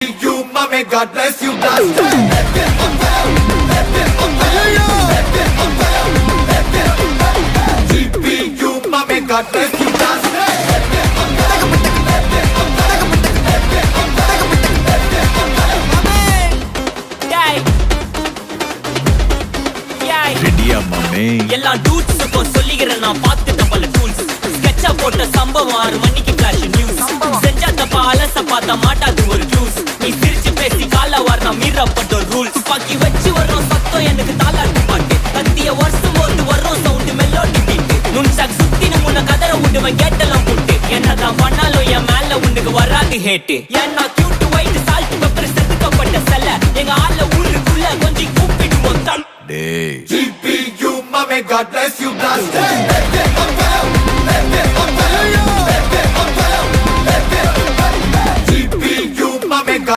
You, mommy, God bless you, bless you, mommy, God bless you, ரெடியா மாமே எல்லாம் டூட்ஸுக்கும் சொல்லிக்கிறேன் நான் பார்த்துட்ட பல டூல்ஸ் ஸ்கெட்சா போட்ட சம்பவம் 6 மணிக்கு ஃபிளாஷ் நியூஸ் செஞ்சா தப்பா அலச பார்த்தா மாட்டாது ஒரு ஜூஸ் நீ சிரிச்சு பேசி கால வார் நான் மீறப்பட்ட ரூல் துப்பாக்கி வச்சு வர்றோம் சத்தம் எனக்கு தாளாட்டு பாட்டு கத்திய வருஷம் போது வர்றோம் சவுண்டு மெல்லோடி பீட்டு நுண்சாக் சுத்தின முன்ன கதற விடுவேன் கேட்டெல்லாம் போட்டு என்னதான் பண்ணாலும் என் மேல உனக்கு வராது ஹேட்டு ஏன்னா கியூட் ஒயிட் சால்ட் பெப்பர் செதுக்கப்பட்ட செல்ல எங்க ஆள ஊருக்குள்ள கொஞ்சம் கூப்பிடுவோம் தம் டேய் GP, you, mommy, God bless you, bless